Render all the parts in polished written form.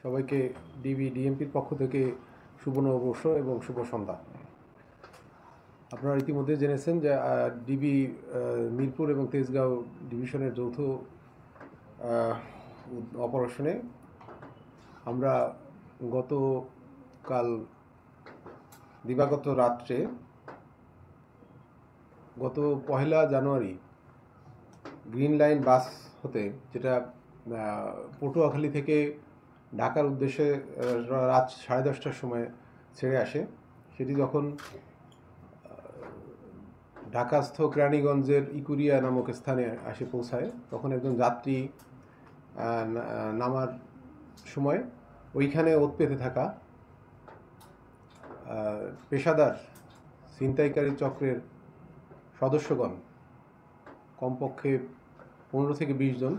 সবাইকে ডিএমপির পক্ষ থেকে শুভ নববর্ষ এবং শুভ সন্ধ্যা। আপনারা ইতিমধ্যে জেনেছেন যে ডিবি মিরপুর এবং তেজগাঁও ডিভিশনের যৌথ অপারেশনে আমরা গতকাল দিবাগত রাত্রে গত 1 জানুয়ারি গ্রিন লাইন বাস হতে, যেটা পটুয়াখালী থেকে ঢাকার উদ্দেশ্যে রাত 10:30টার সময় ছেড়ে আসে, সেটি যখন ঢাকাস্থ কেরানীগঞ্জের ইকুরিয়া নামক স্থানে এসে পৌঁছায়, তখন একজন যাত্রী নামার সময় ওইখানে ওত পেতে থাকা পেশাদার ছিনতাইকারী চক্রের সদস্যগণ, কমপক্ষে 15 থেকে 20 জন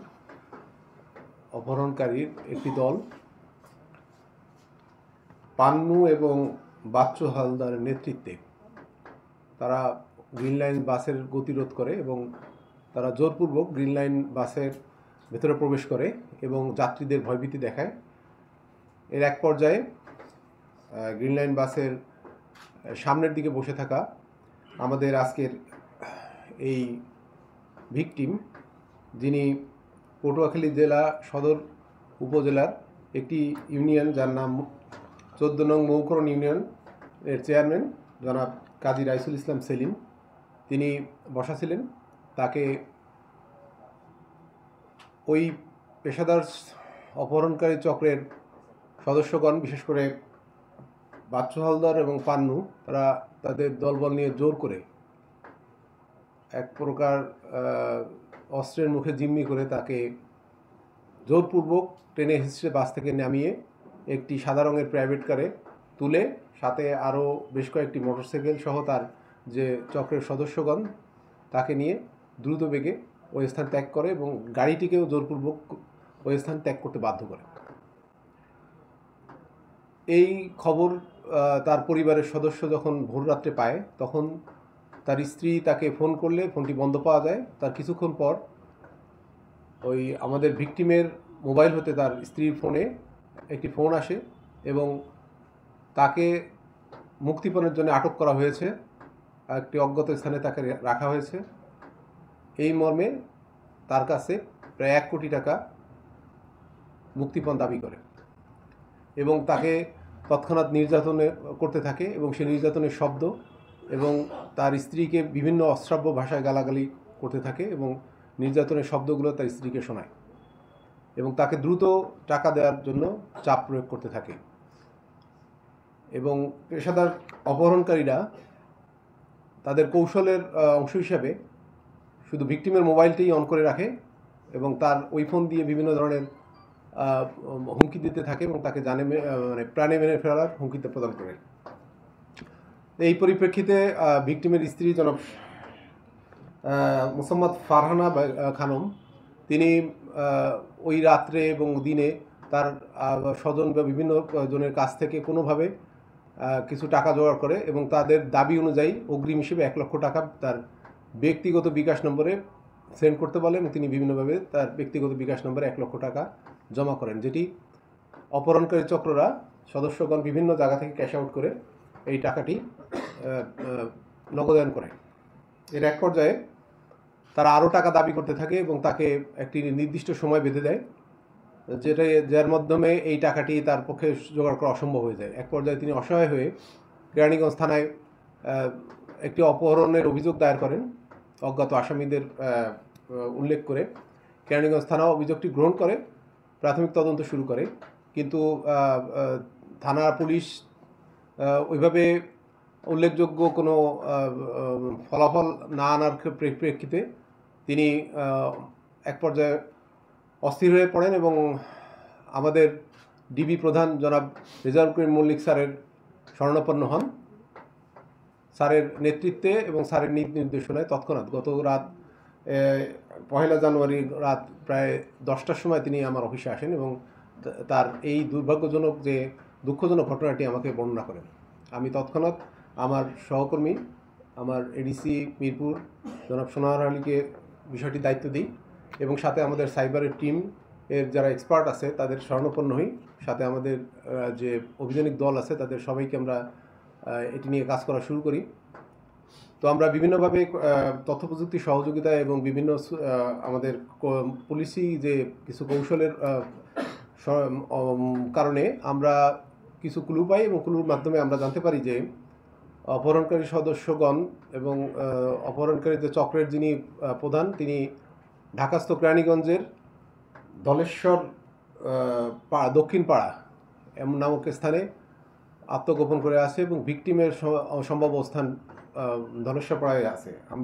অপহরণকারীর একটি দল পান্নু এবং বাচ্চু হালদারের নেতৃত্বে তারা গ্রিন লাইন বাসের গতিরোধ করে এবং তারা জোরপূর্বক গ্রিন লাইন বাসের ভেতরে প্রবেশ করে এবং যাত্রীদের ভয়ভীতি দেখায়। এর এক পর্যায়ে গ্রিন লাইন বাসের সামনের দিকে বসে থাকা আমাদের আজকের এই ভিকটিম, যিনি পটুয়াখালী জেলা সদর উপজেলার একটি ইউনিয়ন যার নাম 14 নং মৌকরণ ইউনিয়ন এর চেয়ারম্যান জনাব কাজী রাইসুল ইসলাম সেলিম, তিনি বসা ছিলেন। তাকে ওই পেশাদার অপহরণকারী চক্রের সদস্যগণ, বিশেষ করে বাচ্চু হালদার এবং পান্নু, তারা তাদের দলবল নিয়ে জোর করে এক প্রকার অস্ত্রের মুখে জিম্মি করে তাকে জোরপূর্বক টেনে হিঁচড়ে বাস থেকে নামিয়ে একটি সাদা রঙের প্রাইভেট কারে তুলে, সাথে আরও বেশ কয়েকটি মোটরসাইকেল সহ তার যে চক্রের সদস্যগণ, তাকে নিয়ে দ্রুত বেগে ওই স্থান ত্যাগ করে এবং গাড়িটিকেও জোরপূর্বক ওই স্থান ত্যাগ করতে বাধ্য করে। এই খবর তার পরিবারের সদস্য যখন ভোররাত্রে পায়, তখন তার স্ত্রী তাকে ফোন করলে ফোনটি বন্ধ পাওয়া যায়। তার কিছুক্ষণ পর ওই আমাদের ভিকটিমের মোবাইল হতে তার স্ত্রীর ফোনে একটি ফোন আসে এবং তাকে মুক্তিপণের জন্য আটক করা হয়েছে, একটি অজ্ঞাত স্থানে তাকে রাখা হয়েছে। এই মর্মে তার কাছে প্রায় 1 কোটি টাকা মুক্তিপণ দাবি করে এবং তাকে তৎক্ষণাৎ নির্যাতন করতে থাকে এবং সে নির্যাতনের শব্দ এবং তার স্ত্রীকে বিভিন্ন অশ্রাব্য ভাষায় গালাগালি করতে থাকে এবং নির্যাতনের শব্দগুলো তার স্ত্রীকে শোনায় এবং তাকে দ্রুত টাকা দেওয়ার জন্য চাপ প্রয়োগ করতে থাকে। এবং পেশাদার অপহরণকারীরা তাদের কৌশলের অংশ হিসাবে শুধু ভিকটিমের মোবাইলটাই অন করে রাখে এবং তার ওই ফোন দিয়ে বিভিন্ন ধরনের হুমকি দিতে থাকে এবং তাকে প্রাণে মেরে ফেলার হুমকিতে প্রদান করে। এই পরিপ্রেক্ষিতে ভিকটিমের স্ত্রী জনাব মোসাম্মদ ফারহানা খানম, তিনি ওই রাত্রে এবং দিনে তার স্বজন বা বিভিন্ন জনের কাছ থেকে কোনোভাবে কিছু টাকা জোগাড় করে এবং তাদের দাবি অনুযায়ী অগ্রিম হিসেবে 1 লক্ষ টাকা তার ব্যক্তিগত বিকাশ নম্বরে সেন্ড করতে বলে এবং তিনি বিভিন্নভাবে তার ব্যক্তিগত বিকাশ নম্বরে 1 লক্ষ টাকা জমা করেন, যেটি অপহরণকারী চক্ররা সদস্যগণ বিভিন্ন জায়গা থেকে ক্যাশ আউট করে এই টাকাটি নগদায়ন করে। এর এক পর্যায়ে তারা আরও টাকা দাবি করতে থাকে এবং তাকে একটি নির্দিষ্ট সময় বেঁধে দেয়, যার মাধ্যমে এই টাকাটি তার পক্ষে জোগাড় করা অসম্ভব হয়ে যায়। এক পর্যায়ে তিনি অসহায় হয়ে কেরানীগঞ্জ থানায় একটি অপহরণের অভিযোগ দায়ের করেন, অজ্ঞাত আসামিদের উল্লেখ করে। কেরানীগঞ্জ থানা অভিযোগটি গ্রহণ করে প্রাথমিক তদন্ত শুরু করে, কিন্তু থানা পুলিশ ওইভাবে উল্লেখযোগ্য কোনো ফলাফল না আনার প্রেক্ষিতে তিনি এক পর্যায়ে অস্থির হয়ে পড়েন এবং আমাদের ডিবি প্রধান জনাব রেজাউল করিম মল্লিক স্যারের শরণাপন্ন হন। স্যারের নেতৃত্বে এবং স্যারের নির্দেশনায় তৎক্ষণাৎ গত রাত 1 জানুয়ারি রাত প্রায় 10টার সময় তিনি আমার অফিসে আসেন এবং তার এই দুর্ভাগ্যজনক যে দুঃখজনক ঘটনাটি আমাকে বর্ণনা করেন। আমি তৎক্ষণাৎ আমার সহকর্মী, আমার এডিসি মিরপুর জনাব সোনার আলীকে বিষয়টি দায়িত্ব দিই এবং সাথে আমাদের সাইবারের টিম এর যারা এক্সপার্ট আছে তাদের শরণাপন্ন হই, সাথে আমাদের যে অভিযানিক দল আছে তাদের সবাইকে আমরা এটি নিয়ে কাজ করা শুরু করি। তো আমরা বিভিন্নভাবে তথ্য প্রযুক্তি সহযোগিতা এবং বিভিন্ন আমাদের পুলিশি যে কিছু কৌশলের কারণে আমরা কিছু ক্লু পাই এবং ক্লুর মাধ্যমে আমরা জানতে পারি যে অপহরণকারী সদস্যগণ এবং অপহরণকারী যে চক্রের যিনি প্রধান, তিনি ঢাকাস্থ কেরানীগঞ্জের ধলেশ্বর দক্ষিণ পাড়া এমন নামক স্থানে আত্মগোপন করে আছে এবং ভিকটিমের সম্ভাব্য স্থান ধলেশ্বর পাড়ায় আছে। আমরা